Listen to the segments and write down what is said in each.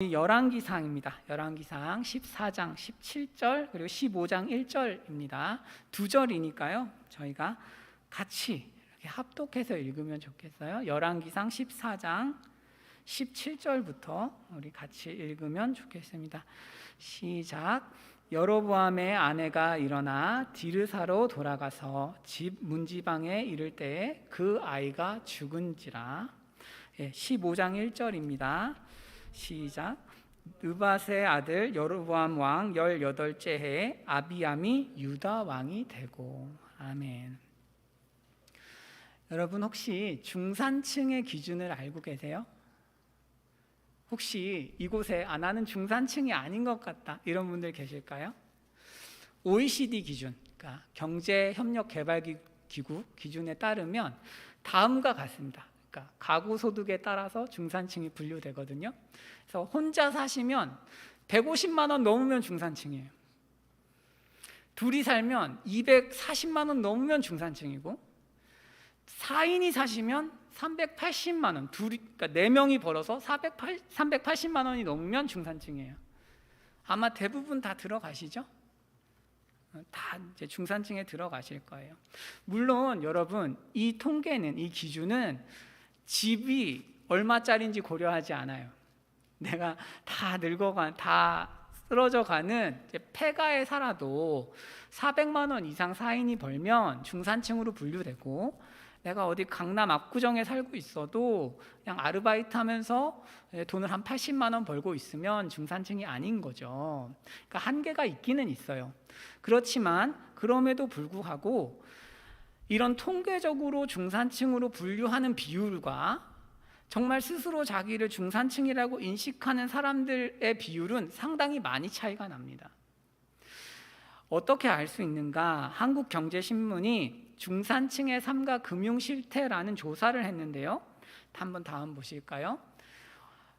열왕기상입니다. 열왕기상 14장 17절 그리고 15장 1절입니다. 두 절이니까요. 저희가 같이 이렇게 합독해서 읽으면 좋겠어요. 열왕기상 14장 17절부터 우리 같이 읽으면 좋겠습니다. 시작. 여로보암의 아내가 일어나 디르사로 돌아가서 집 문지방에 이를 때에 그 아이가 죽은지라. 15장 1절입니다. 시작. 느밧의 아들 여로보암 왕 18째 해에 아비암이 유다 왕이 되고. 아멘. 여러분 혹시 중산층의 기준을 알고 계세요? 혹시 이곳에 나는 중산층이 아닌 것 같다 이런 분들 계실까요? OECD 기준, 그러니까 경제협력개발기구 기준에 따르면 다음과 같습니다. 그러니까 가구 소득에 따라서 중산층이 분류되거든요. 그래서 혼자 사시면 150만 원 넘으면 중산층이에요. 둘이 살면 240만 원 넘으면 중산층이고, 4인이 사시면 380만 원, 그러니까 4명이 벌어서 380만 원이 넘으면 중산층이에요. 아마 대부분 다 들어가시죠? 다 이제 중산층에 들어가실 거예요. 물론 여러분, 이 통계는, 이 기준은 집이 얼마짜리인지 고려하지 않아요. 내가 다 쓰러져 가는 폐가에 살아도 400만 원 이상 4인이 벌면 중산층으로 분류되고, 내가 어디 강남 압구정에 살고 있어도 그냥 아르바이트 하면서 돈을 한 80만 원 벌고 있으면 중산층이 아닌 거죠. 그러니까 한계가 있기는 있어요. 그렇지만 그럼에도 불구하고 이런 통계적으로 중산층으로 분류하는 비율과 정말 스스로 자기를 중산층이라고 인식하는 사람들의 비율은 상당히 많이 차이가 납니다. 어떻게 알 수 있는가? 한국경제신문이 중산층의 삶과 금융 실태라는 조사를 했는데요. 한번 다음 보실까요?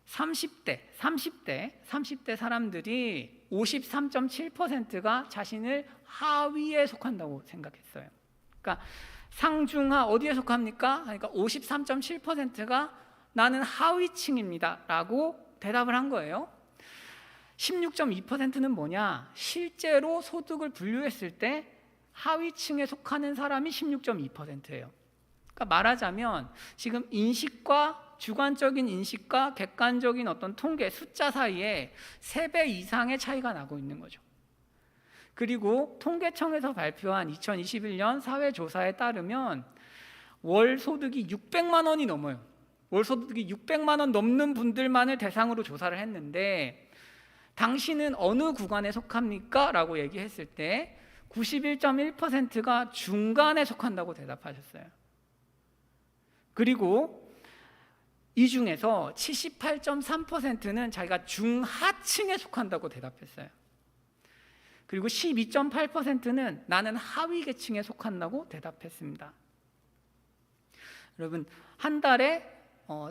30대 사람들이 53.7%가 자신을 하위에 속한다고 생각했어요. 그러니까 상중하 어디에 속합니까? 그러니까 53.7%가 나는 하위층입니다 라고 대답을 한 거예요. 16.2%는 뭐냐? 실제로 소득을 분류했을 때 하위층에 속하는 사람이 16.2%예요. 그러니까 말하자면 지금 인식과 주관적인 인식과 객관적인 어떤 통계, 숫자 사이에 3배 이상의 차이가 나고 있는 거죠. 그리고 통계청에서 발표한 2021년 사회조사에 따르면 월 소득이 600만 원이 넘어요. 월 소득이 600만 원 넘는 분들만을 대상으로 조사를 했는데, 당신은 어느 구간에 속합니까? 라고 얘기했을 때 91.1%가 중간에 속한다고 대답하셨어요. 그리고 이 중에서 78.3%는 자기가 중하층에 속한다고 대답했어요. 그리고 12.8%는 나는 하위 계층에 속한다고 대답했습니다. 여러분, 한 달에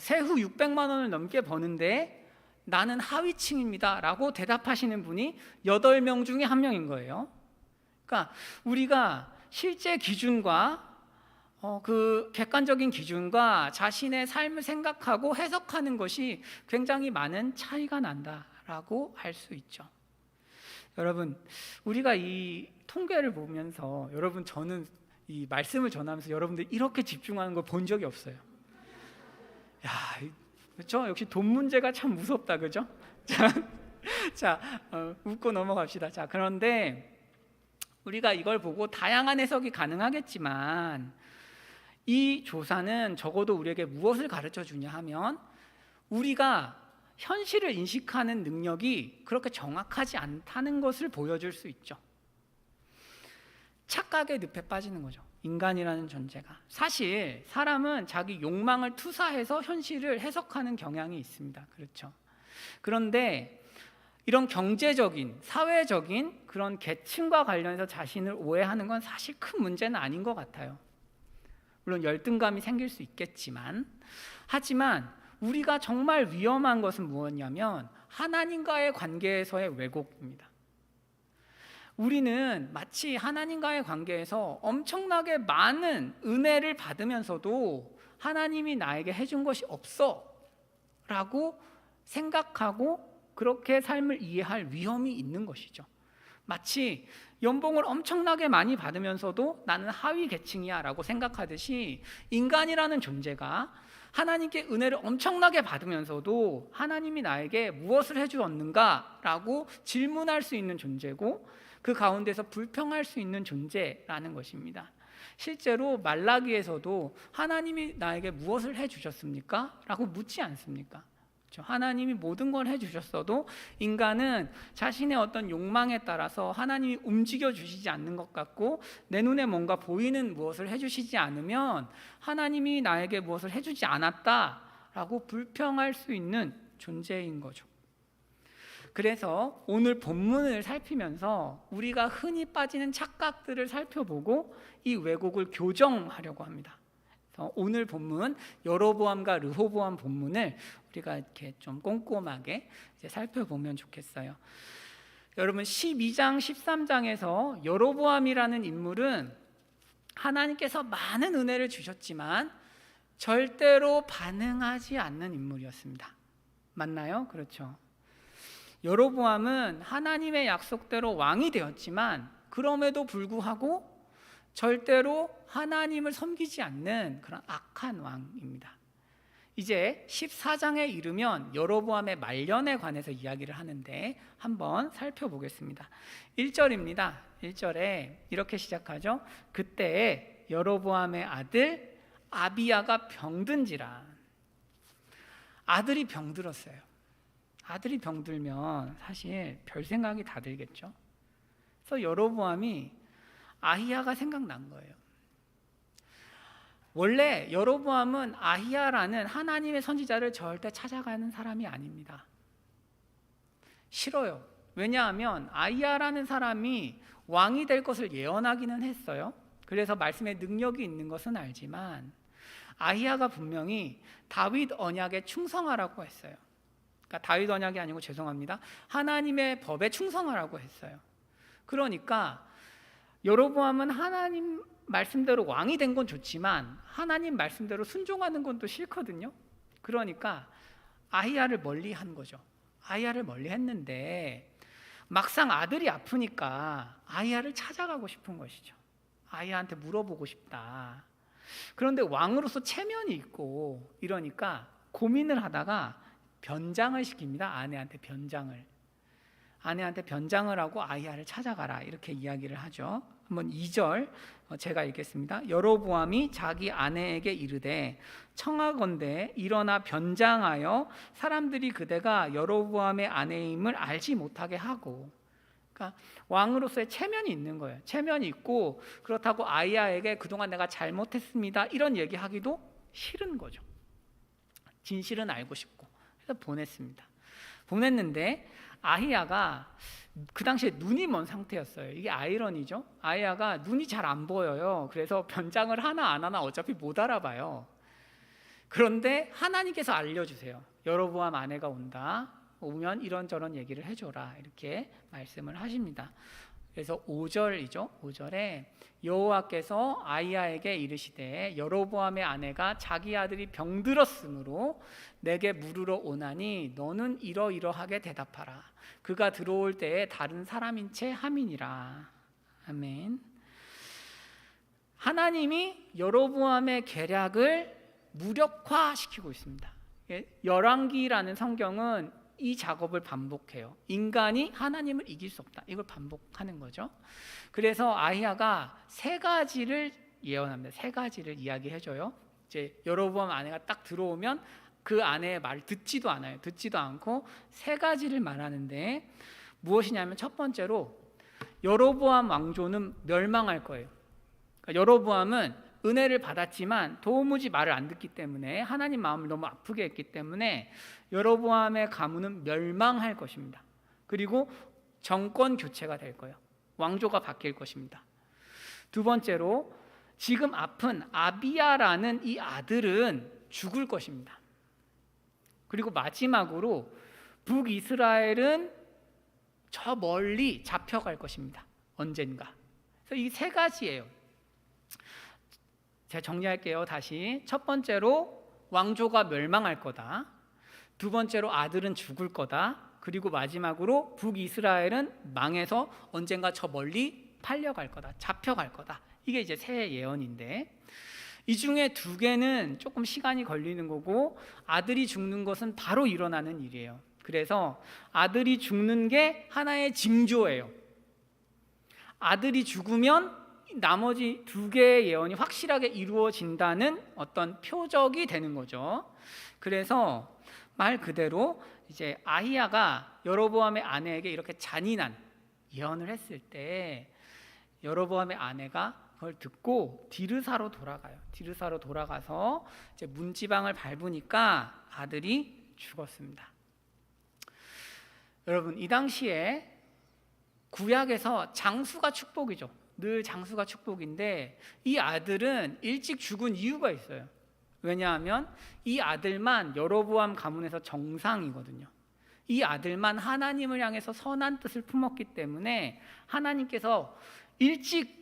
세후 600만 원을 넘게 버는데 나는 하위층입니다 라고 대답하시는 분이 8명 중에 1명인 거예요. 그러니까 우리가 실제 기준과 그 객관적인 기준과 자신의 삶을 생각하고 해석하는 것이 굉장히 많은 차이가 난다라고 할 수 있죠. 여러분, 우리가 이 통계를 보면서, 여러분, 저는 이 말씀을 전하면서 여러분들 이렇게 집중하는 걸 본 적이 없어요. 야, 그렇죠? 역시 돈 문제가 참 무섭다, 그죠? 자, 웃고 넘어갑시다. 자, 그런데 우리가 이걸 보고 다양한 해석이 가능하겠지만, 이 조사는 적어도 우리에게 무엇을 가르쳐 주냐 하면, 우리가 현실을 인식하는 능력이 그렇게 정확하지 않다는 것을 보여줄 수 있죠. 착각의 늪에 빠지는 거죠. 인간이라는 존재가. 사실 사람은 자기 욕망을 투사해서 현실을 해석하는 경향이 있습니다. 그렇죠. 그런데 이런 경제적인, 사회적인 그런 계층과 관련해서 자신을 오해하는 건 사실 큰 문제는 아닌 것 같아요. 물론 열등감이 생길 수 있겠지만, 하지만 우리가 정말 위험한 것은 무엇이냐면 하나님과의 관계에서의 왜곡입니다. 우리는 마치 하나님과의 관계에서 엄청나게 많은 은혜를 받으면서도 하나님이 나에게 해준 것이 없어 라고 생각하고 그렇게 삶을 이해할 위험이 있는 것이죠. 마치 연봉을 엄청나게 많이 받으면서도 나는 하위 계층이야 라고 생각하듯이, 인간이라는 존재가 하나님께 은혜를 엄청나게 받으면서도 하나님이 나에게 무엇을 해주었는가 라고 질문할 수 있는 존재고, 그 가운데서 불평할 수 있는 존재라는 것입니다. 실제로 말라기에서도 하나님이 나에게 무엇을 해주셨습니까? 라고 묻지 않습니까? 하나님이 모든 걸 해주셨어도 인간은 자신의 어떤 욕망에 따라서 하나님이 움직여 주시지 않는 것 같고, 내 눈에 뭔가 보이는 무엇을 해주시지 않으면 하나님이 나에게 무엇을 해주지 않았다라고 불평할 수 있는 존재인 거죠. 그래서 오늘 본문을 살피면서 우리가 흔히 빠지는 착각들을 살펴보고 이 왜곡을 교정하려고 합니다. 오늘 본문 여로보암과 르호보암 본문을 우리가 이렇게 좀 꼼꼼하게 이제 살펴보면 좋겠어요. 여러분, 12장 13장에서 여로보암이라는 인물은 하나님께서 많은 은혜를 주셨지만 절대로 반응하지 않는 인물이었습니다. 맞나요? 그렇죠. 여로보암은 하나님의 약속대로 왕이 되었지만 그럼에도 불구하고 절대로 하나님을 섬기지 않는 그런 악한 왕입니다. 이제 14장에 이르면 여로보암의 말년에 관해서 이야기를 하는데 한번 살펴보겠습니다. 1절입니다. 1절에 이렇게 시작하죠. 그때 여로보암의 아들 아비야가 병든지라. 아들이 병들었어요. 아들이 병들면 사실 별 생각이 다 들겠죠. 그래서 여로보암이 아히야가 생각난 거예요. 원래 여로보암은 아히야라는 하나님의 선지자를 절대 찾아가는 사람이 아닙니다. 싫어요. 왜냐하면 아히야라는 사람이 왕이 될 것을 예언하기는 했어요. 그래서 말씀에 능력이 있는 것은 알지만 아히야가 분명히 다윗 언약에 충성하라고 했어요. 그러니까 다윗 언약이 아니고 죄송합니다. 하나님의 법에 충성하라고 했어요. 그러니까 여로보암은 하나님 말씀대로 왕이 된 건 좋지만 하나님 말씀대로 순종하는 건 또 싫거든요. 그러니까 아히야를 멀리 한 거죠. 아히야를 멀리 했는데 막상 아들이 아프니까 아히야를 찾아가고 싶은 것이죠. 아히야한테 물어보고 싶다. 그런데 왕으로서 체면이 있고 이러니까 고민을 하다가 변장을 시킵니다. 아내한테 변장을 하고 아히야를 찾아가라 이렇게 이야기를 하죠. 한번 2절 제가 읽겠습니다. 여로보암이 자기 아내에게 이르되 청하건대 일어나 변장하여 사람들이 그대가 여로보암의 아내임을 알지 못하게 하고. 그러니까 왕으로서의 체면이 있는 거예요. 체면이 있고 그렇다고 아히야에게 그동안 내가 잘못했습니다 이런 얘기하기도 싫은 거죠. 진실은 알고 싶고. 그래서 보냈는데 아히야가 그 당시에 눈이 먼 상태였어요. 이게 아이러니죠. 아히야가 눈이 잘 안 보여요. 그래서 변장을 하나 안 하나 어차피 못 알아봐요. 그런데 하나님께서 알려주세요. 여로보암 아내가 오면 이런저런 얘기를 해줘라 이렇게 말씀을 하십니다. 그래서 5절이죠. 5절에 여호와께서 아히야에게 이르시되 여로보암의 아내가 자기 아들이 병들었으므로 내게 물으러 오나니 너는 이러이러하게 대답하라. 그가 들어올 때에 다른 사람인 채 함이니라. 아멘. 하나님이 여로보암의 계략을 무력화시키고 있습니다. 열왕기라는 성경은 이 작업을 반복해요. 인간이 하나님을 이길 수 없다. 이걸 반복하는 거죠. 그래서 아히야가 세 가지를 예언합니다. 세 가지를 이야기해줘요. 이제 여로보암 아내가 딱 들어오면 그 아내의 말을 듣지도 않아요. 듣지도 않고 세 가지를 말하는데 무엇이냐면 첫 번째로 여로보암 왕조는 멸망할 거예요. 그러니까 여로보암은 은혜를 받았지만 도무지 말을 안 듣기 때문에 하나님 마음을 너무 아프게 했기 때문에 여로보암의 가문은 멸망할 것입니다. 그리고 정권 교체가 될 거예요. 왕조가 바뀔 것입니다. 두 번째로 지금 아픈 아비야라는 이 아들은 죽을 것입니다. 그리고 마지막으로 북이스라엘은 저 멀리 잡혀갈 것입니다. 언젠가. 그래서 이 세 가지예요. 제가 정리할게요. 다시. 첫 번째로 왕조가 멸망할 거다. 두 번째로 아들은 죽을 거다. 그리고 마지막으로 북이스라엘은 망해서 언젠가 저 멀리 팔려갈 거다, 잡혀갈 거다. 이게 이제 새 예언인데, 이 중에 2개는 조금 시간이 걸리는 거고 아들이 죽는 것은 바로 일어나는 일이에요. 그래서 아들이 죽는 게 하나의 징조예요. 아들이 죽으면 나머지 2개의 예언이 확실하게 이루어진다는 어떤 표적이 되는 거죠. 그래서 말 그대로 이제 아히야가 여로보암의 아내에게 이렇게 잔인한 예언을 했을 때 여로보암의 아내가 그걸 듣고 디르사로 돌아가요. 디르사로 돌아가서 이제 문지방을 밟으니까 아들이 죽었습니다. 여러분, 이 당시에 구약에서 장수가 축복이죠. 늘 장수가 축복인데 이 아들은 일찍 죽은 이유가 있어요. 왜냐하면 이 아들만 여로보암 가문에서 정상이거든요. 이 아들만 하나님을 향해서 선한 뜻을 품었기 때문에 하나님께서 일찍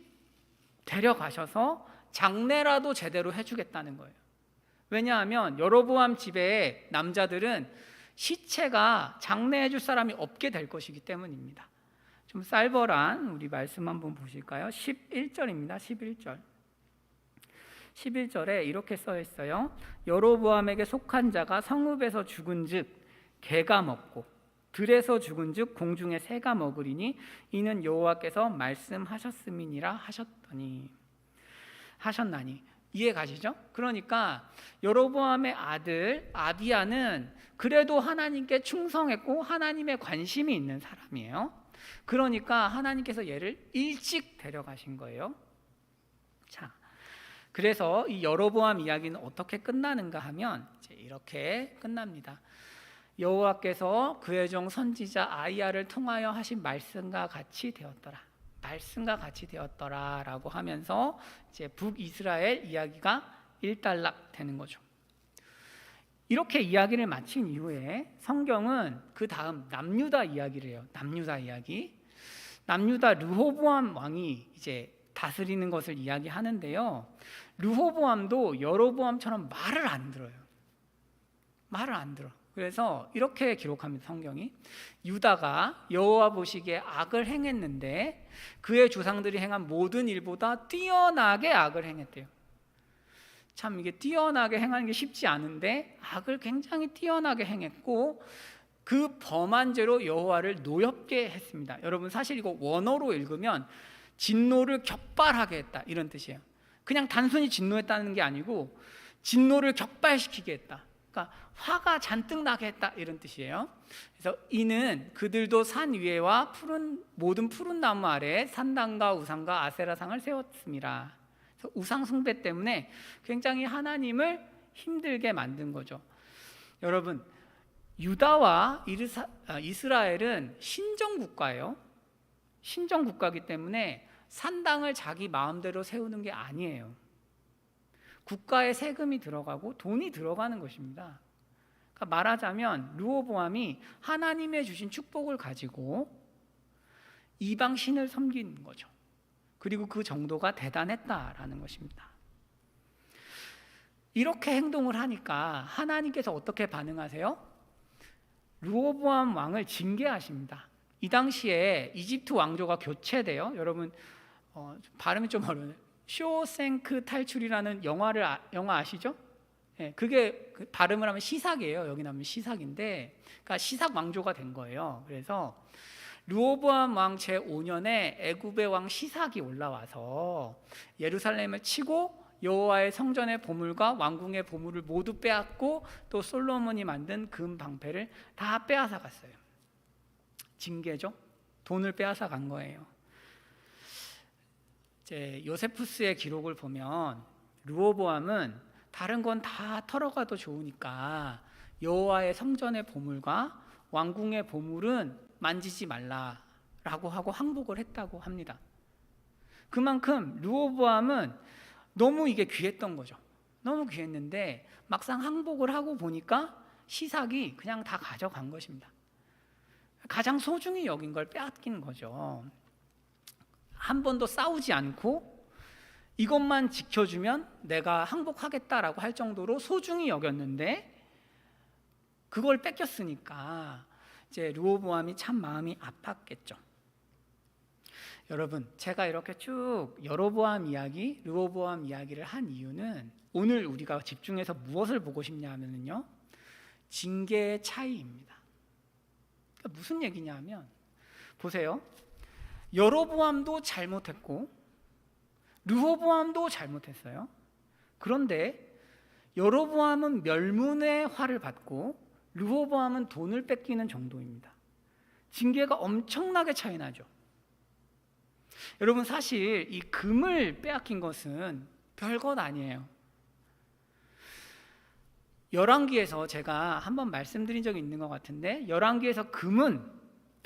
데려가셔서 장례라도 제대로 해주겠다는 거예요. 왜냐하면 여로보암 집의 남자들은 시체가 장례해줄 사람이 없게 될 것이기 때문입니다. 좀 쌀벌한 우리 말씀 한번 보실까요? 11절입니다. 11절에 이렇게 써 있어요. 여로보암에게 속한 자가 성읍에서 죽은즉 개가 먹고 들에서 죽은즉 공중의 새가 먹으리니 이는 여호와께서 말씀하셨음이니라 하셨나니. 이해 가시죠? 그러니까 여로보암의 아들 아비야는 그래도 하나님께 충성했고 하나님에 관심이 있는 사람이에요. 그러니까 하나님께서 얘를 일찍 데려가신 거예요. 자, 그래서 이 여로보암 이야기는 어떻게 끝나는가 하면 이제 이렇게 끝납니다. 여호와께서 그의 종 선지자 아히야를 통하여 하신 말씀과 같이 되었더라라고 하면서 이제 북이스라엘 이야기가 일단락 되는 거죠. 이렇게 이야기를 마친 이후에 성경은 그 다음 남유다 이야기를 해요. 남유다 르호보암 왕이 이제 다스리는 것을 이야기하는데요. 르호보암도 여로보암처럼 말을 안 들어. 그래서 이렇게 기록합니다. 성경이 유다가 여호와 보시기에 악을 행했는데 그의 조상들이 행한 모든 일보다 뛰어나게 악을 행했대요. 참 이게 뛰어나게 행하는 게 쉽지 않은데 악을 굉장히 뛰어나게 행했고 그 범한 죄로 여호와를 노엽게 했습니다. 여러분, 사실 이거 원어로 읽으면 진노를 격발하게 했다 이런 뜻이에요. 그냥 단순히 진노했다는 게 아니고 진노를 격발시키게 했다. 그러니까 화가 잔뜩 나게 했다 이런 뜻이에요. 그래서 이는 그들도 산 위에와 모든 푸른 나무 아래에 산당과 우상과 아세라상을 세웠습니다. 그래서 우상 숭배 때문에 굉장히 하나님을 힘들게 만든 거죠. 여러분, 유다와 이스라엘은 신정국가예요. 신정국가이기 때문에 산당을 자기 마음대로 세우는 게 아니에요. 국가에 세금이 들어가고 돈이 들어가는 것입니다. 그러니까 말하자면 르호보암이 하나님의 주신 축복을 가지고 이방 신을 섬기는 거죠. 그리고 그 정도가 대단했다라는 것입니다. 이렇게 행동을 하니까 하나님께서 어떻게 반응하세요? 르호보암 왕을 징계하십니다. 이 당시에 이집트 왕조가 교체돼요. 여러분, 발음이 좀 어려워요. 쇼생크 탈출이라는 영화 아시죠? 네, 그게 발음을 하면 시삭이에요. 여기 나오면 시삭인데, 그러니까 시삭 왕조가 된 거예요. 그래서 르호보암 왕 제5년에 애굽의 왕 시삭이 올라와서 예루살렘을 치고 여호와의 성전의 보물과 왕궁의 보물을 모두 빼앗고 또 솔로몬이 만든 금 방패를 다 빼앗아 갔어요. 징계죠. 돈을 빼앗아 간 거예요. 이제 요세푸스의 기록을 보면 르호보암은 다른 건 다 털어가도 좋으니까 여호와의 성전의 보물과 왕궁의 보물은 만지지 말라라고 하고 항복을 했다고 합니다. 그만큼 르호보암은 너무 이게 귀했던 거죠. 너무 귀했는데 막상 항복을 하고 보니까 시삭이 그냥 다 가져간 것입니다. 가장 소중히 여긴 걸 빼앗긴 거죠. 한 번도 싸우지 않고 이것만 지켜주면 내가 항복하겠다라고 할 정도로 소중히 여겼는데 그걸 뺏겼으니까 이제 르호보암이 참 마음이 아팠겠죠. 여러분, 제가 이렇게 쭉 여로보암 이야기, 르호보암 이야기를 한 이유는 오늘 우리가 집중해서 무엇을 보고 싶냐 하면요, 징계의 차이입니다. 그러니까 무슨 얘기냐면, 보세요. 여로보암도 잘못했고 르호보암도 잘못했어요. 그런데 여로보암은 멸문의 화를 받고 르호보암은 돈을 뺏기는 정도입니다. 징계가 엄청나게 차이 나죠. 여러분, 사실 이 금을 빼앗긴 것은 별것 아니에요. 열왕기에서 제가 한번 말씀드린 적이 있는 것 같은데, 열왕기에서 금은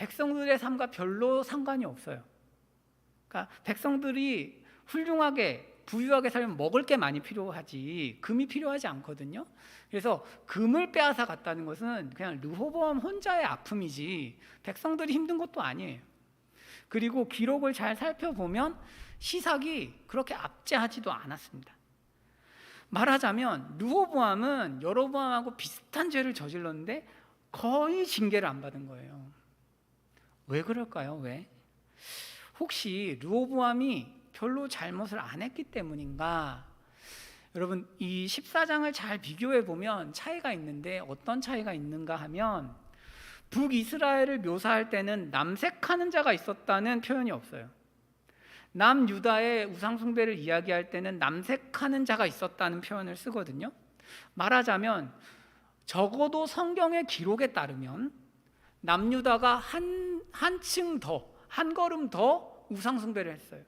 백성들의 삶과 별로 상관이 없어요. 그러니까 백성들이 훌륭하게 부유하게 살면 먹을 게 많이 필요하지 금이 필요하지 않거든요. 그래서 금을 빼앗아 갔다는 것은 그냥 르호보암 혼자의 아픔이지 백성들이 힘든 것도 아니에요. 그리고 기록을 잘 살펴보면 시삭이 그렇게 압제하지도 않았습니다. 말하자면 르호보암은 여로보암하고 비슷한 죄를 저질렀는데 거의 징계를 안 받은 거예요. 왜 그럴까요? 왜? 혹시 르호보암이 별로 잘못을 안 했기 때문인가? 여러분, 이 14장을 잘 비교해 보면 차이가 있는데 어떤 차이가 있는가 하면, 북이스라엘을 묘사할 때는 남색하는 자가 있었다는 표현이 없어요. 남유다의 우상숭배를 이야기할 때는 남색하는 자가 있었다는 표현을 쓰거든요. 말하자면 적어도 성경의 기록에 따르면 남유다가 한층 더, 한 걸음 더 우상숭배를 했어요.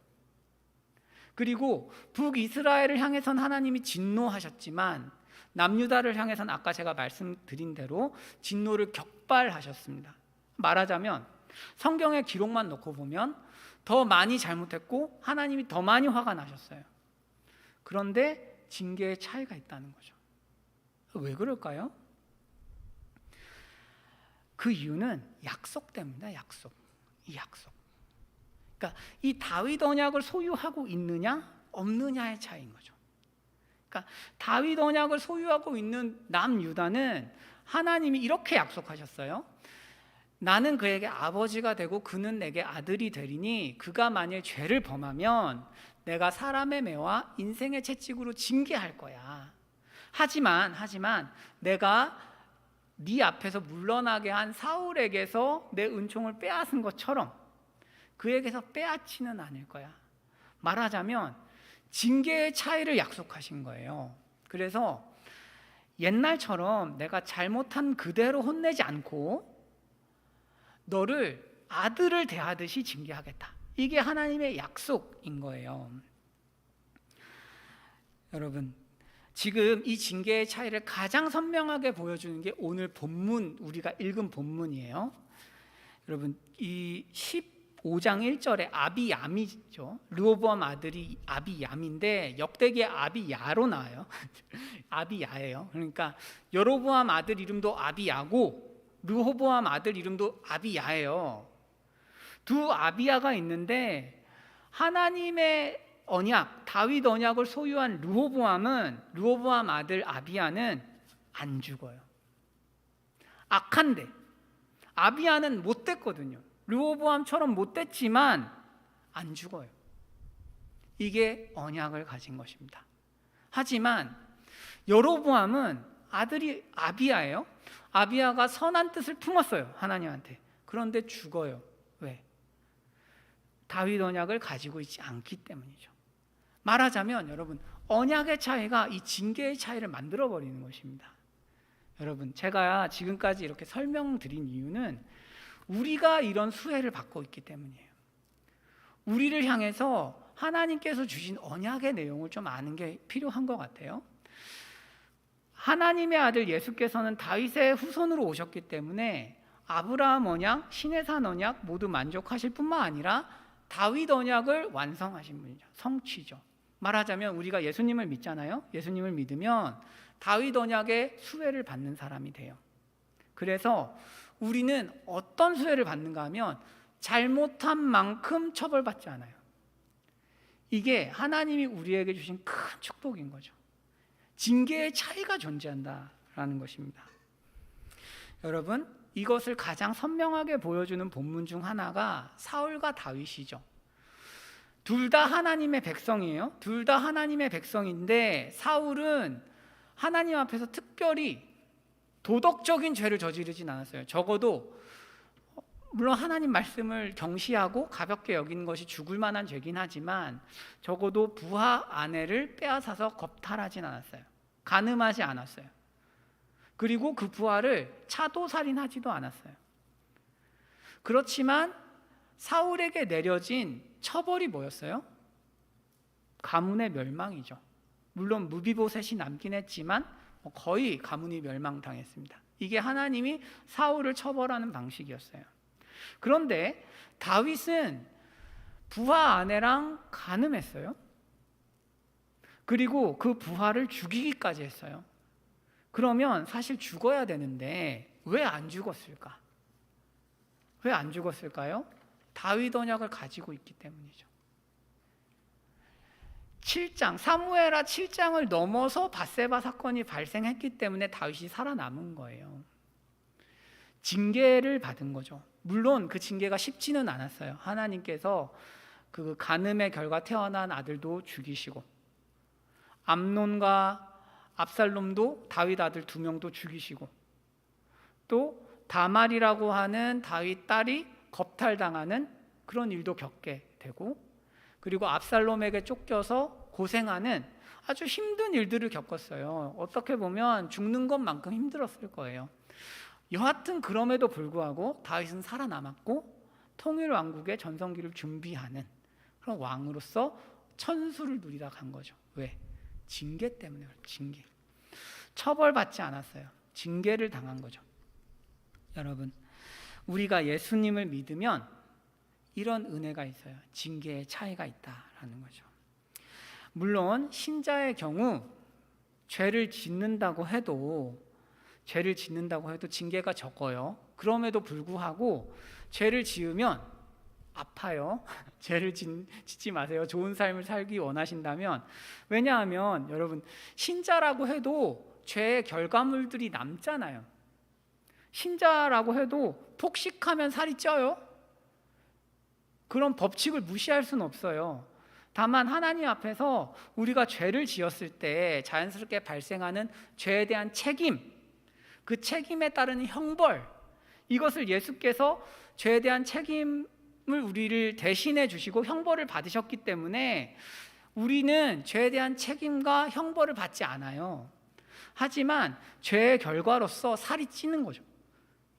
그리고 북이스라엘을 향해선 하나님이 진노하셨지만 남유다를 향해선 아까 제가 말씀드린 대로 진노를 격발하셨습니다. 말하자면 성경의 기록만 놓고 보면 더 많이 잘못했고 하나님이 더 많이 화가 나셨어요. 그런데 징계의 차이가 있다는 거죠. 왜 그럴까요? 그 이유는 약속 때문이다. 약속. 이 약속. 그러니까 이 다윗 언약을 소유하고 있느냐 없느냐의 차이인 거죠. 그러니까 다윗 언약을 소유하고 있는 남유다는 하나님이 이렇게 약속하셨어요. 나는 그에게 아버지가 되고 그는 내게 아들이 되리니 그가 만일 죄를 범하면 내가 사람의 매와 인생의 채찍으로 징계할 거야. 하지만 내가 네 앞에서 물러나게 한 사울에게서 내 은총을 빼앗은 것처럼 그에게서 빼앗지는 않을 거야. 말하자면 징계의 차이를 약속하신 거예요. 그래서 옛날처럼 내가 잘못한 그대로 혼내지 않고 너를 아들을 대하듯이 징계하겠다. 이게 하나님의 약속인 거예요. 여러분, 지금 이 징계의 차이를 가장 선명하게 보여주는 게 오늘 본문, 우리가 읽은 본문이에요. 여러분, 이 15장 1절에 아비얌이죠. 르호보암 아들이 아비얌인데 역대기에 아비야로 나와요. 아비야예요. 그러니까 여로보암 아들 이름도 아비야고 르호보암 아들 이름도 아비야예요. 두 아비야가 있는데 하나님의 언약, 다윗 언약을 소유한 르호보암 아들 아비야는 안 죽어요. 악한데 아비야는 못됐거든요. 르호보암처럼 못됐지만 안 죽어요. 이게 언약을 가진 것입니다. 하지만 여로보암은 아들이 아비야예요. 아비야가 선한 뜻을 품었어요, 하나님한테. 그런데 죽어요. 왜? 다윗 언약을 가지고 있지 않기 때문이죠. 말하자면 여러분, 언약의 차이가 이 징계의 차이를 만들어버리는 것입니다. 여러분, 제가 지금까지 이렇게 설명드린 이유는 우리가 이런 수혜를 받고 있기 때문이에요. 우리를 향해서 하나님께서 주신 언약의 내용을 좀 아는 게 필요한 것 같아요. 하나님의 아들 예수께서는 다윗의 후손으로 오셨기 때문에 아브라함 언약, 시내산 언약 모두 만족하실 뿐만 아니라 다윗 언약을 완성하신 분이죠. 성취죠. 말하자면 우리가 예수님을 믿잖아요. 예수님을 믿으면 다윗 언약의 수혜를 받는 사람이 돼요. 그래서 우리는 어떤 수혜를 받는가 하면 잘못한 만큼 처벌받지 않아요. 이게 하나님이 우리에게 주신 큰 축복인 거죠. 징계의 차이가 존재한다라는 것입니다. 여러분, 이것을 가장 선명하게 보여주는 본문 중 하나가 사울과 다윗이죠. 둘 다 하나님의 백성이에요. 둘 다 하나님의 백성인데 사울은 하나님 앞에서 특별히 도덕적인 죄를 저지르진 않았어요. 적어도 물론 하나님 말씀을 경시하고 가볍게 여기는 것이 죽을 만한 죄긴 하지만 적어도 부하 아내를 빼앗아서 겁탈하진 않았어요. 간음하지 않았어요. 그리고 그 부하를 차도살인하지도 않았어요. 그렇지만 사울에게 내려진 처벌이 뭐였어요? 가문의 멸망이죠. 물론 무비보셋이 남긴 했지만 거의 가문이 멸망당했습니다. 이게 하나님이 사울을 처벌하는 방식이었어요. 그런데 다윗은 부하 아내랑 간음했어요. 그리고 그 부하를 죽이기까지 했어요. 그러면 사실 죽어야 되는데 왜 안 죽었을까? 왜 안 죽었을까요? 다윗 언약을 가지고 있기 때문이죠. 7장, 사무엘하 7장을 넘어서 밧세바 사건이 발생했기 때문에 다윗이 살아남은 거예요. 징계를 받은 거죠. 물론 그 징계가 쉽지는 않았어요. 하나님께서 그 간음의 결과 태어난 아들도 죽이시고 암논과 압살롬도 다윗 아들 2명도 죽이시고 또 다말이라고 하는 다윗 딸이 겁탈당하는 그런 일도 겪게 되고 그리고 압살롬에게 쫓겨서 고생하는 아주 힘든 일들을 겪었어요. 어떻게 보면 죽는 것만큼 힘들었을 거예요. 여하튼 그럼에도 불구하고 다윗은 살아남았고 통일왕국의 전성기를 준비하는 그런 왕으로서 천수를 누리다 간 거죠. 왜? 징계 때문에. 징계. 처벌받지 않았어요. 징계를 당한 거죠. 여러분, 우리가 예수님을 믿으면 이런 은혜가 있어요. 징계의 차이가 있다라는 거죠. 물론 신자의 경우 죄를 짓는다고 해도 징계가 적어요. 그럼에도 불구하고 죄를 지으면 아파요. 죄를 짓지 마세요. 좋은 삶을 살기 원하신다면. 왜냐하면 여러분 신자라고 해도 죄의 결과물들이 남잖아요. 신자라고 해도 폭식하면 살이 쪄요. 그런 법칙을 무시할 수는 없어요. 다만 하나님 앞에서 우리가 죄를 지었을 때 자연스럽게 발생하는 죄에 대한 책임, 그 책임에 따르는 형벌, 이것을 예수께서 죄에 대한 책임을 우리를 대신해 주시고 형벌을 받으셨기 때문에 우리는 죄에 대한 책임과 형벌을 받지 않아요. 하지만 죄의 결과로서 살이 찌는 거죠.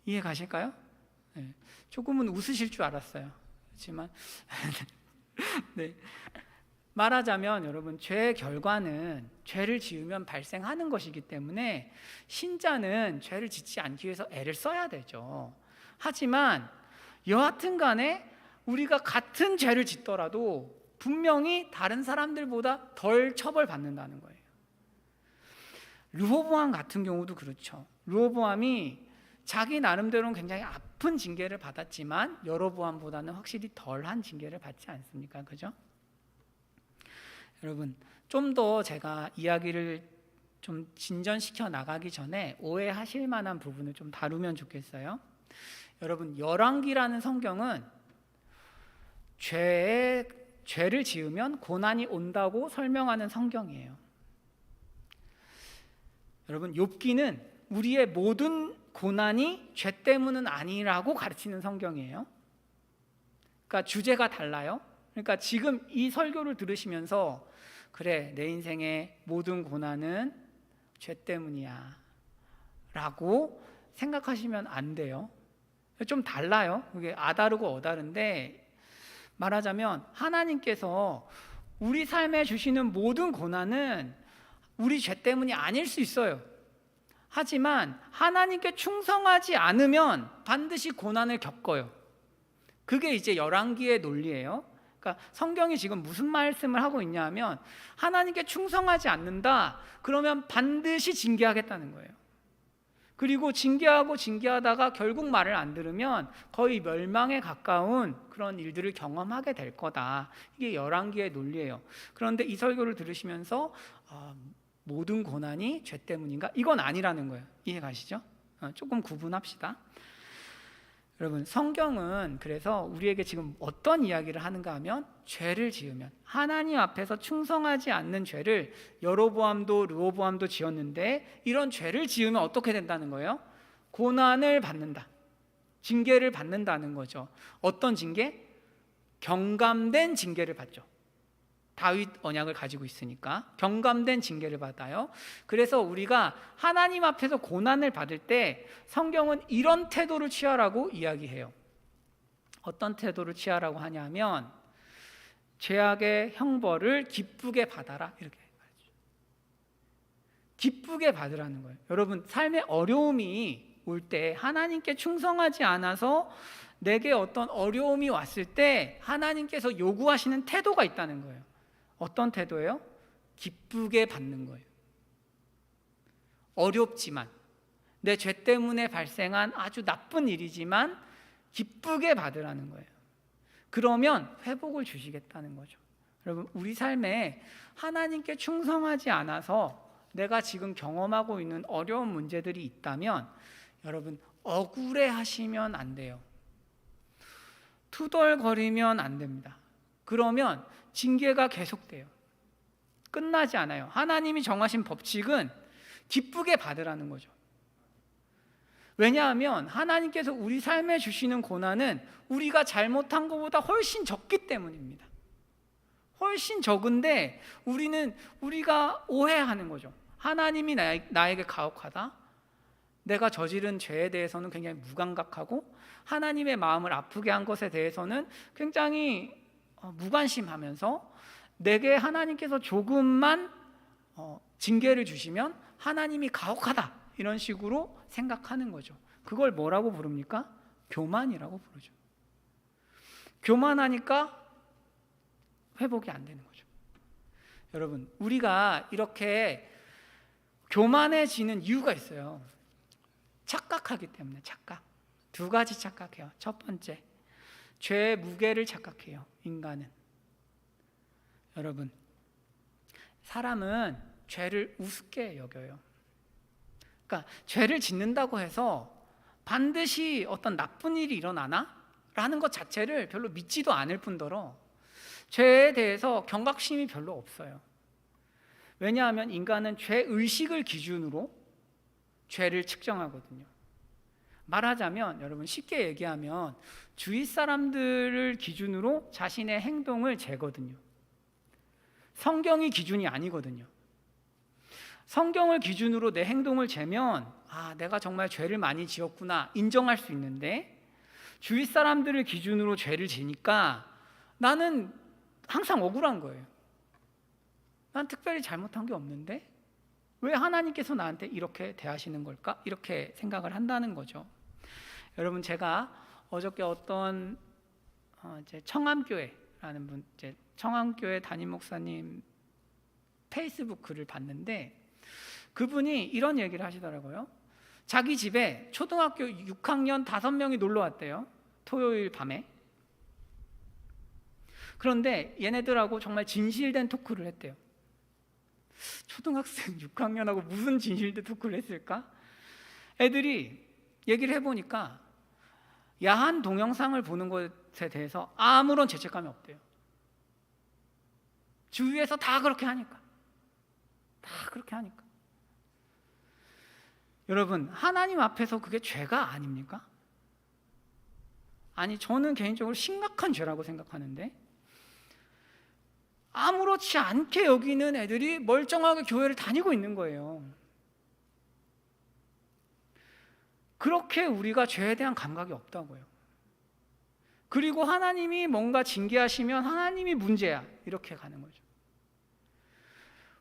이해 가실까요? 네. 조금은 웃으실 줄 알았어요. 그렇지만 네. 말하자면 여러분 죄의 결과는 죄를 지으면 발생하는 것이기 때문에 신자는 죄를 짓지 않기 위해서 애를 써야 되죠. 하지만 여하튼 간에 우리가 같은 죄를 짓더라도 분명히 다른 사람들보다 덜 처벌받는다는 거예요. 르호보암 같은 경우도 그렇죠. 르호보암이 자기 나름대로는 굉장히 아픈 징계를 받았지만 여로보암보다는 확실히 덜한 징계를 받지 않습니까? 그죠? 여러분, 좀 더 제가 이야기를 좀 진전시켜 나가기 전에 오해하실 만한 부분을 좀 다루면 좋겠어요. 여러분, 열왕기라는 성경은 죄를 지으면 고난이 온다고 설명하는 성경이에요. 여러분, 욥기는 우리의 모든 고난이 죄 때문은 아니라고 가르치는 성경이에요. 그러니까 주제가 달라요. 그러니까 지금 이 설교를 들으시면서 그래, 내 인생의 모든 고난은 죄 때문이야 라고 생각하시면 안 돼요. 좀 달라요. 그게 아다르고 어다른데 말하자면 하나님께서 우리 삶에 주시는 모든 고난은 우리 죄 때문이 아닐 수 있어요. 하지만 하나님께 충성하지 않으면 반드시 고난을 겪어요. 그게 이제 열왕기의 논리예요. 그러니까 성경이 지금 무슨 말씀을 하고 있냐면 하나님께 충성하지 않는다. 그러면 반드시 징계하겠다는 거예요. 그리고 징계하다가 결국 말을 안 들으면 거의 멸망에 가까운 그런 일들을 경험하게 될 거다. 이게 열왕기의 논리예요. 그런데 이 설교를 들으시면서 모든 고난이 죄 때문인가? 이건 아니라는 거예요. 이해 가시죠? 조금 구분합시다. 여러분, 성경은 그래서 우리에게 지금 어떤 이야기를 하는가 하면, 죄를 지으면, 하나님 앞에서 충성하지 않는 죄를 여로보암도 르호보암도 지었는데, 이런 죄를 지으면 어떻게 된다는 거예요? 고난을 받는다, 징계를 받는다는 거죠. 어떤 징계? 경감된 징계를 받죠. 다윗 언약을 가지고 있으니까 경감된 징계를 받아요. 그래서 우리가 하나님 앞에서 고난을 받을 때 성경은 이런 태도를 취하라고 이야기해요. 어떤 태도를 취하라고 하냐면, 죄악의 형벌을 기쁘게 받아라, 이렇게 말이죠. 기쁘게 받으라는 거예요. 여러분, 삶의 어려움이 올 때, 하나님께 충성하지 않아서 내게 어떤 어려움이 왔을 때 하나님께서 요구하시는 태도가 있다는 거예요. 어떤 태도예요? 기쁘게 받는 거예요. 어렵지만, 내 죄 때문에 발생한 아주 나쁜 일이지만 기쁘게 받으라는 거예요. 그러면 회복을 주시겠다는 거죠. 여러분, 우리 삶에 하나님께 충성하지 않아서 내가 지금 경험하고 있는 어려운 문제들이 있다면, 여러분, 억울해 하시면 안 돼요. 투덜거리면 안 됩니다. 그러면 징계가 계속돼요. 끝나지 않아요. 하나님이 정하신 법칙은 기쁘게 받으라는 거죠. 왜냐하면 하나님께서 우리 삶에 주시는 고난은 우리가 잘못한 것보다 훨씬 적기 때문입니다. 훨씬 적은데 우리가 오해하는 거죠. 하나님이 나에게 가혹하다, 내가 저지른 죄에 대해서는 굉장히 무감각하고, 하나님의 마음을 아프게 한 것에 대해서는 굉장히 무관심하면서, 내게 하나님께서 조금만 징계를 주시면 하나님이 가혹하다, 이런 식으로 생각하는 거죠. 그걸 뭐라고 부릅니까? 교만이라고 부르죠. 교만하니까 회복이 안 되는 거죠. 여러분, 우리가 이렇게 교만해지는 이유가 있어요. 착각하기 때문에. 착각. 두 가지 착각해요. 첫 번째, 죄의 무게를 착각해요. 인간은. 여러분, 사람은 죄를 우습게 여겨요. 그러니까 죄를 짓는다고 해서 반드시 어떤 나쁜 일이 일어나나? 라는 것 자체를 별로 믿지도 않을 뿐더러 죄에 대해서 경각심이 별로 없어요. 왜냐하면 인간은 죄의식을 기준으로 죄를 측정하거든요. 말하자면, 여러분, 쉽게 얘기하면 주위 사람들을 기준으로 자신의 행동을 재거든요. 성경이 기준이 아니거든요. 성경을 기준으로 내 행동을 재면, 내가 정말 죄를 많이 지었구나 인정할 수 있는데, 주위 사람들을 기준으로 죄를 지니까 나는 항상 억울한 거예요. 난 특별히 잘못한 게 없는데 왜 하나님께서 나한테 이렇게 대하시는 걸까? 이렇게 생각을 한다는 거죠. 여러분, 제가 어저께 어떤 청암교회라는 분, 청암교회 담임 목사님 페이스북 글을 봤는데, 그분이 이런 얘기를 하시더라고요. 자기 집에 초등학교 6학년 5명이 놀러 왔대요. 토요일 밤에. 그런데 얘네들하고 정말 진실된 토크를 했대요. 초등학생 6학년하고 무슨 진실된 토크를 했을까? 애들이 얘기를 해보니까 야한 동영상을 보는 것에 대해서 아무런 죄책감이 없대요. 주위에서 다 그렇게 하니까. 여러분, 하나님 앞에서 그게 죄가 아닙니까? 아니, 저는 개인적으로 심각한 죄라고 생각하는데, 아무렇지 않게 여기는 애들이 멀쩡하게 교회를 다니고 있는 거예요. 그렇게 우리가 죄에 대한 감각이 없다고요. 그리고 하나님이 뭔가 징계하시면 하나님이 문제야, 이렇게 가는 거죠.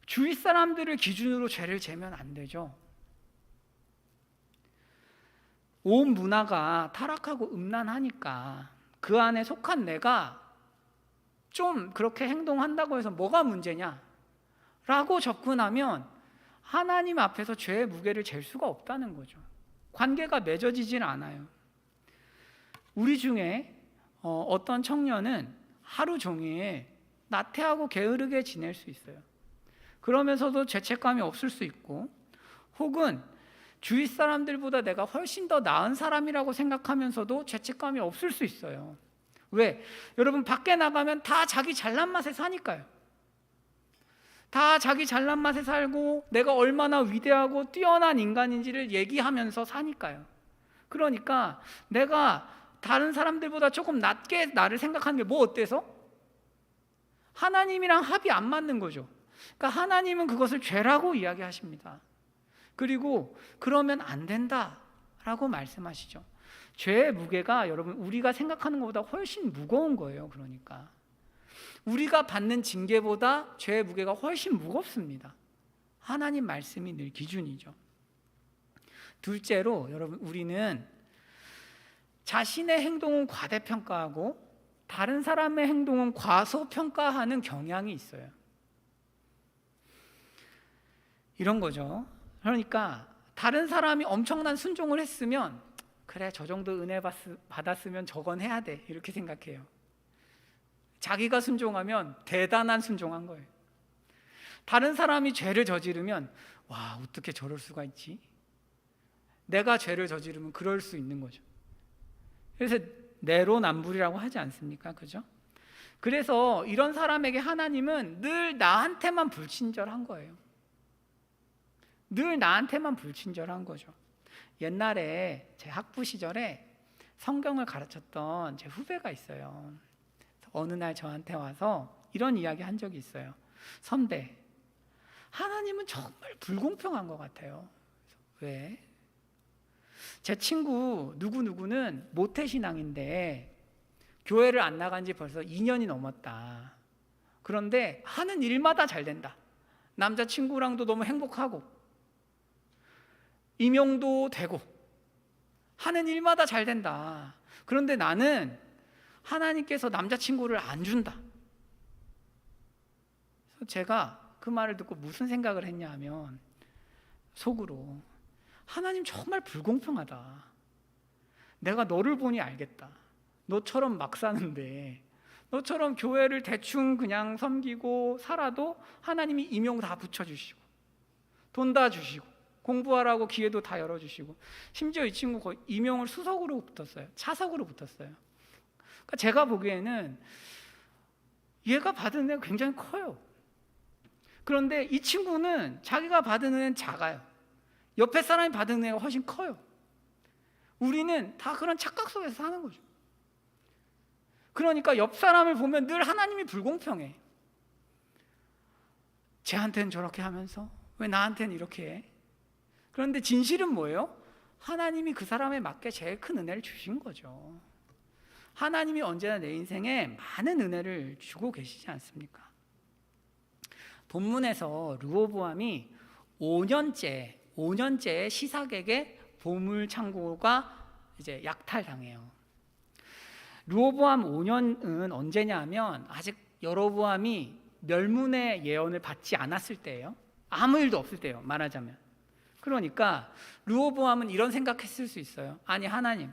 주위 사람들을 기준으로 죄를 재면 안 되죠. 온 문화가 타락하고 음란하니까 그 안에 속한 내가 좀 그렇게 행동한다고 해서 뭐가 문제냐? 라고 접근하면 하나님 앞에서 죄의 무게를 잴 수가 없다는 거죠. 관계가 맺어지질 않아요. 우리 중에 어떤 청년은 하루 종일 나태하고 게으르게 지낼 수 있어요. 그러면서도 죄책감이 없을 수 있고, 혹은 주위 사람들보다 내가 훨씬 더 나은 사람이라고 생각하면서도 죄책감이 없을 수 있어요. 왜? 여러분, 밖에 나가면 다 자기 잘난 맛에 사니까요. 다 자기 잘난 맛에 살고 내가 얼마나 위대하고 뛰어난 인간인지를 얘기하면서 사니까요. 그러니까 내가 다른 사람들보다 조금 낮게 나를 생각하는 게 뭐 어때서? 하나님이랑 합이 안 맞는 거죠. 그러니까 하나님은 그것을 죄라고 이야기하십니다. 그리고 그러면 안 된다라고 말씀하시죠. 죄의 무게가 여러분 우리가 생각하는 것보다 훨씬 무거운 거예요. 그러니까 우리가 받는 징계보다 죄의 무게가 훨씬 무겁습니다. 하나님 말씀이 늘 기준이죠. 둘째로 여러분, 우리는 자신의 행동은 과대평가하고 다른 사람의 행동은 과소평가하는 경향이 있어요. 이런 거죠. 그러니까 다른 사람이 엄청난 순종을 했으면 그래, 저 정도 은혜 받았으면 저건 해야 돼, 이렇게 생각해요. 자기가 순종하면 대단한 순종한 거예요. 다른 사람이 죄를 저지르면 와, 어떻게 저럴 수가 있지? 내가 죄를 저지르면 그럴 수 있는 거죠. 그래서 내로남불이라고 하지 않습니까? 그죠? 그래서 이런 사람에게 하나님은 늘 나한테만 불친절한 거예요. 늘 나한테만 불친절한 거죠. 옛날에 제 학부 시절에 성경을 가르쳤던 제 후배가 있어요. 어느 날 저한테 와서 이런 이야기 한 적이 있어요. 선배, 하나님은 정말 불공평한 것 같아요. 왜? 제 친구 누구누구는 모태신앙인데 교회를 안 나간 지 벌써 2년이 넘었다. 그런데 하는 일마다 잘 된다. 남자친구랑도 너무 행복하고 임용도 되고 하는 일마다 잘 된다. 그런데 나는 하나님께서 남자친구를 안 준다. 그래서 제가 그 말을 듣고 무슨 생각을 했냐 하면 속으로 하나님 정말 불공평하다. 내가 너를 보니 알겠다. 너처럼 막 사는데, 너처럼 교회를 대충 그냥 섬기고 살아도 하나님이 임용 다 붙여주시고 돈 다 주시고 공부하라고 기회도 다 열어주시고, 심지어 이 친구 거의 임용을 수석으로 붙었어요. 차석으로 붙었어요. 그러니까 제가 보기에는 얘가 받은 은혜가 굉장히 커요. 그런데 이 친구는 자기가 받은 은혜는 작아요. 옆에 사람이 받은 은혜가 훨씬 커요. 우리는 다 그런 착각 속에서 사는 거죠. 그러니까 옆 사람을 보면 늘 하나님이 불공평해. 쟤한테는 저렇게 하면서 왜 나한테는 이렇게 해? 그런데 진실은 뭐예요? 하나님이 그 사람에 맞게 제일 큰 은혜를 주신 거죠. 하나님이 언제나 내 인생에 많은 은혜를 주고 계시지 않습니까? 본문에서 르호보암이 5년째 시삭에게 보물 창고가 이제 약탈당해요. 르호보암 5년은 언제냐 하면 아직 여로보암이 멸문의 예언을 받지 않았을 때예요. 아무 일도 없을 때예요, 말하자면. 그러니까 르호보암은 이런 생각했을 수 있어요. 아니, 하나님,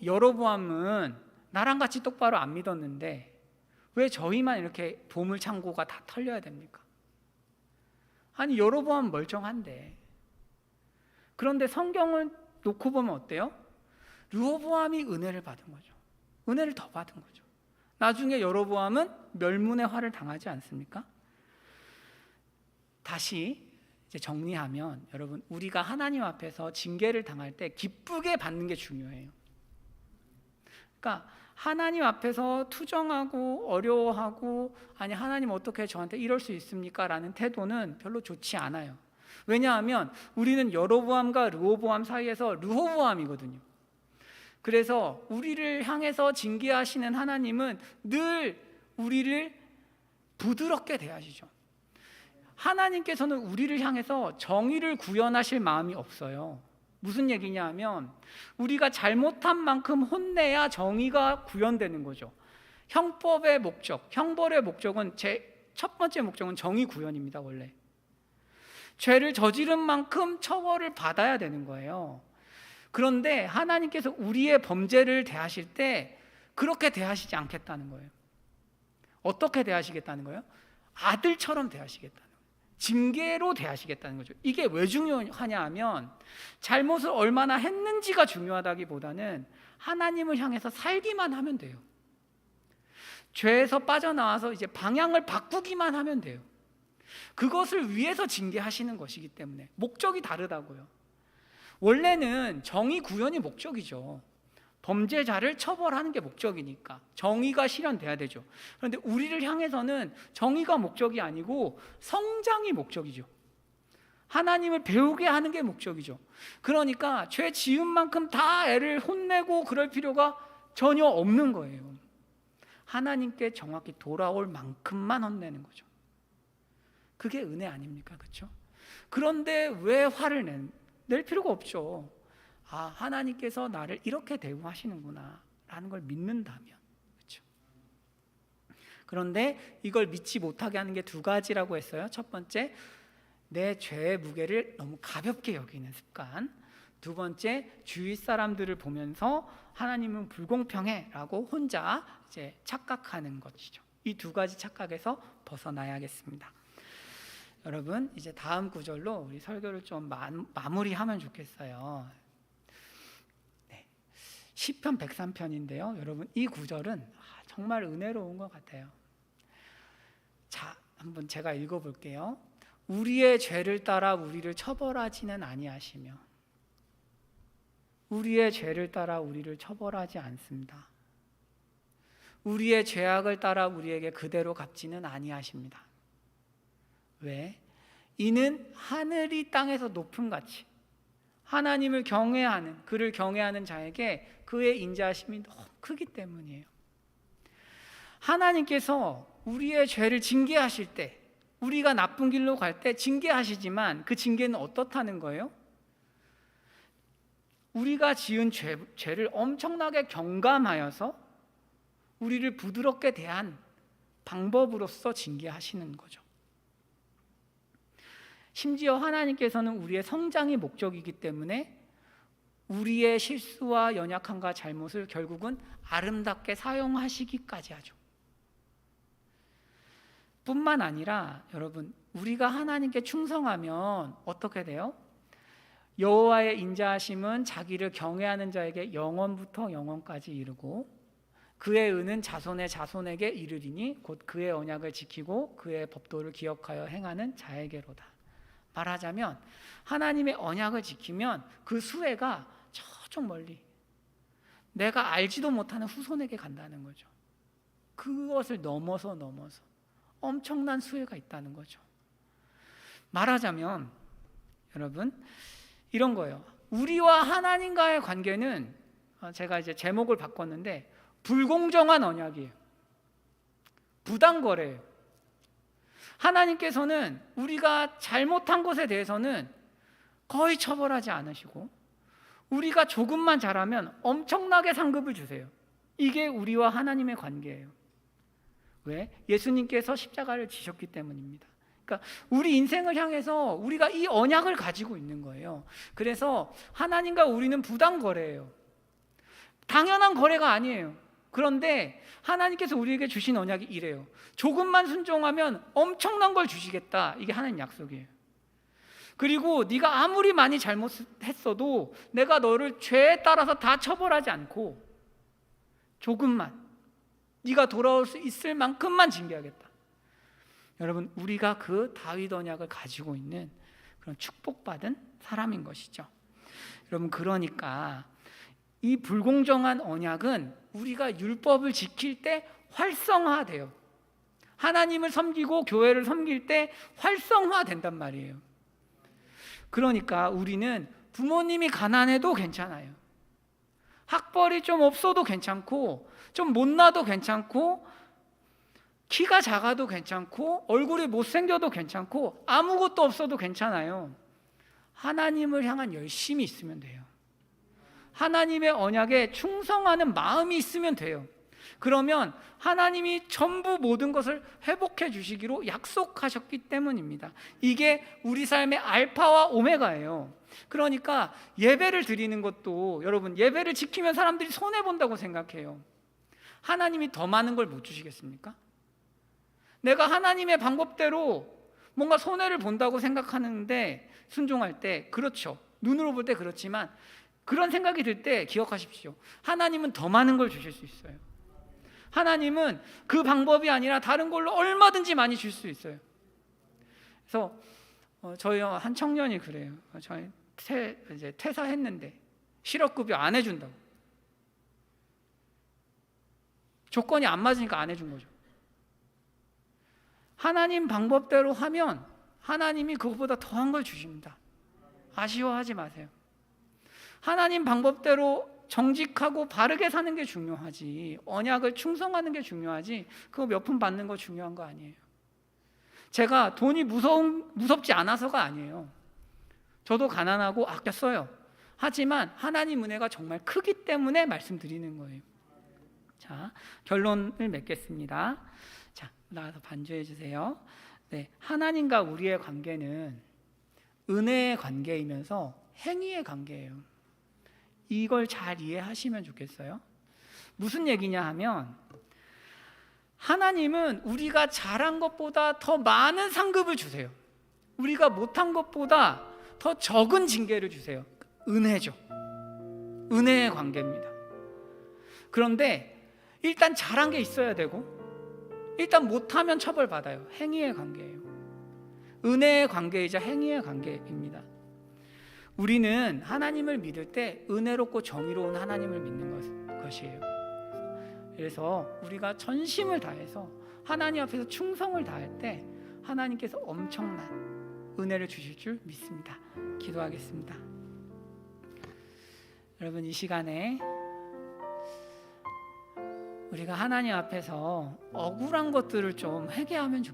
여로보암은 나랑 같이 똑바로 안 믿었는데 왜 저희만 이렇게 보물 창고가 다 털려야 됩니까? 아니, 여로보암은 멀쩡한데. 그런데 성경을 놓고 보면 어때요? 르호보암이 은혜를 받은 거죠. 은혜를 더 받은 거죠. 나중에 여로보암은 멸문의 화를 당하지 않습니까? 다시 이제 정리하면, 여러분, 우리가 하나님 앞에서 징계를 당할 때 기쁘게 받는 게 중요해요. 그러니까 하나님 앞에서 투정하고 어려워하고, 아니 하나님 어떻게 저한테 이럴 수 있습니까? 라는 태도는 별로 좋지 않아요. 왜냐하면 우리는 여로보암과 르호보암 사이에서 르호보암이거든요. 그래서 우리를 향해서 징계하시는 하나님은 늘 우리를 부드럽게 대하시죠. 하나님께서는 우리를 향해서 정의를 구현하실 마음이 없어요. 무슨 얘기냐 하면 우리가 잘못한 만큼 혼내야 정의가 구현되는 거죠. 형법의 목적, 형벌의 목적은 첫 번째 목적은 정의 구현입니다. 원래 죄를 저지른 만큼 처벌을 받아야 되는 거예요. 그런데 하나님께서 우리의 범죄를 대하실 때 그렇게 대하시지 않겠다는 거예요. 어떻게 대하시겠다는 거예요? 아들처럼 대하시겠다는 거예요. 징계로 대하시겠다는 거죠. 이게 왜 중요하냐 하면 잘못을 얼마나 했는지가 중요하다기보다는 하나님을 향해서 살기만 하면 돼요. 죄에서 빠져나와서 이제 방향을 바꾸기만 하면 돼요. 그것을 위해서 징계하시는 것이기 때문에 목적이 다르다고요. 원래는 정의 구현이 목적이죠. 범죄자를 처벌하는 게 목적이니까 정의가 실현돼야 되죠. 그런데 우리를 향해서는 정의가 목적이 아니고 성장이 목적이죠. 하나님을 배우게 하는 게 목적이죠. 그러니까 죄 지은 만큼 다 애를 혼내고 그럴 필요가 전혀 없는 거예요. 하나님께 정확히 돌아올 만큼만 혼내는 거죠. 그게 은혜 아닙니까? 그렇죠? 그런데 왜 화를 낼 필요가 없죠. 아, 하나님께서 나를 이렇게 대우하시는구나 라는 걸 믿는다면. 그렇죠? 그런데 이걸 믿지 못하게 하는 게 두 가지라고 했어요. 첫 번째, 내 죄의 무게를 너무 가볍게 여기는 습관. 두 번째, 주위 사람들을 보면서 하나님은 불공평해 라고 혼자 이제 착각하는 것이죠. 이 두 가지 착각에서 벗어나야겠습니다. 여러분, 이제 다음 구절로 우리 설교를 좀 마무리하면 좋겠어요. 네. 시편 103편인데요. 여러분, 이 구절은 정말 은혜로운 것 같아요. 자, 한번 제가 읽어볼게요. 우리의 죄를 따라 우리를 처벌하지는 아니하시며 우리의 죄를 따라 우리를 처벌하지 않습니다. 우리의 죄악을 따라 우리에게 그대로 갚지는 아니하십니다. 왜? 이는 하늘이 땅에서 높음 같이 하나님을 경외하는, 그를 경외하는 자에게 그의 인자하심이 너무 크기 때문이에요. 하나님께서 우리의 죄를 징계하실 때, 우리가 나쁜 길로 갈 때 징계하시지만 그 징계는 어떻다는 거예요? 우리가 지은 죄를 엄청나게 경감하여서 우리를 부드럽게 대한 방법으로서 징계하시는 거죠. 심지어 하나님께서는 우리의 성장이 목적이기 때문에 우리의 실수와 연약함과 잘못을 결국은 아름답게 사용하시기까지 하죠. 뿐만 아니라 여러분, 우리가 하나님께 충성하면 어떻게 돼요? 여호와의 인자하심은 자기를 경외하는 자에게 영원부터 영원까지 이르고 그의 은은 자손의 자손에게 이르리니 곧 그의 언약을 지키고 그의 법도를 기억하여 행하는 자에게로다. 말하자면 하나님의 언약을 지키면 그 수혜가 저쪽 멀리 내가 알지도 못하는 후손에게 간다는 거죠. 그것을 넘어서 엄청난 수혜가 있다는 거죠. 말하자면 여러분, 이런 거예요. 우리와 하나님과의 관계는 제가 이제 제목을 바꿨는데 불공정한 언약이에요. 부당거래예요. 하나님께서는 우리가 잘못한 것에 대해서는 거의 처벌하지 않으시고 우리가 조금만 잘하면 엄청나게 상급을 주세요. 이게 우리와 하나님의 관계예요. 왜? 예수님께서 십자가를 지셨기 때문입니다. 그러니까 우리 인생을 향해서 우리가 이 언약을 가지고 있는 거예요. 그래서 하나님과 우리는 부당거래예요. 당연한 거래가 아니에요. 그런데 하나님께서 우리에게 주신 언약이 이래요. 조금만 순종하면 엄청난 걸 주시겠다. 이게 하나님 약속이에요. 그리고 네가 아무리 많이 잘못했어도 내가 너를 죄에 따라서 다 처벌하지 않고 조금만 네가 돌아올 수 있을 만큼만 징계하겠다. 여러분, 우리가 그 다윗 언약을 가지고 있는 그런 축복받은 사람인 것이죠. 여러분, 그러니까 이 불공정한 언약은 우리가 율법을 지킬 때 활성화돼요. 하나님을 섬기고 교회를 섬길 때 활성화된단 말이에요. 그러니까 우리는 부모님이 가난해도 괜찮아요. 학벌이 좀 없어도 괜찮고 좀 못나도 괜찮고 키가 작아도 괜찮고 얼굴이 못생겨도 괜찮고 아무것도 없어도 괜찮아요. 하나님을 향한 열심이 있으면 돼요. 하나님의 언약에 충성하는 마음이 있으면 돼요. 그러면 하나님이 전부 모든 것을 회복해 주시기로 약속하셨기 때문입니다. 이게 우리 삶의 알파와 오메가예요. 그러니까 예배를 드리는 것도 여러분, 예배를 지키면 사람들이 손해본다고 생각해요. 하나님이 더 많은 걸 못 주시겠습니까? 내가 하나님의 방법대로 뭔가 손해를 본다고 생각하는데 순종할 때 그렇죠. 눈으로 볼 때 그렇지만 그런 생각이 들 때 기억하십시오. 하나님은 더 많은 걸 주실 수 있어요. 하나님은 그 방법이 아니라 다른 걸로 얼마든지 많이 줄 수 있어요. 그래서 저희 한 청년이 그래요. 저희 이제 퇴사했는데 실업급여 안 해준다고. 조건이 안 맞으니까 안 해준 거죠. 하나님 방법대로 하면 하나님이 그것보다 더한 걸 주십니다. 아쉬워하지 마세요. 하나님 방법대로 정직하고 바르게 사는 게 중요하지, 언약을 충성하는 게 중요하지, 그거 몇 푼 받는 거 중요한 거 아니에요. 제가 돈이 무섭지 않아서가 아니에요. 저도 가난하고 아껴 써요. 하지만 하나님 은혜가 정말 크기 때문에 말씀드리는 거예요. 자, 결론을 맺겠습니다. 자, 나와서 반주해 주세요. 네, 하나님과 우리의 관계는 은혜의 관계이면서 행위의 관계예요. 이걸 잘 이해하시면 좋겠어요. 무슨 얘기냐 하면 하나님은 우리가 잘한 것보다 더 많은 상급을 주세요. 우리가 못한 것보다 더 적은 징계를 주세요. 은혜죠. 은혜의 관계입니다. 그런데 일단 잘한 게 있어야 되고 일단 못하면 처벌받아요. 행위의 관계예요. 은혜의 관계이자 행위의 관계입니다. 우리는 하나님을 믿을 때 은혜롭고 정의로운 하나님을 믿는 것이에요. 그래서 우리가 전심을 다해서 하나님 앞에서 충성을 다할 때 하나님께서 엄청난 은혜를 주실 줄 믿습니다. 기도하겠습니다. 여러분, 이 시간에 우리가 하나님 앞에서 억울한 것들을 좀 회개하면 좋겠어요.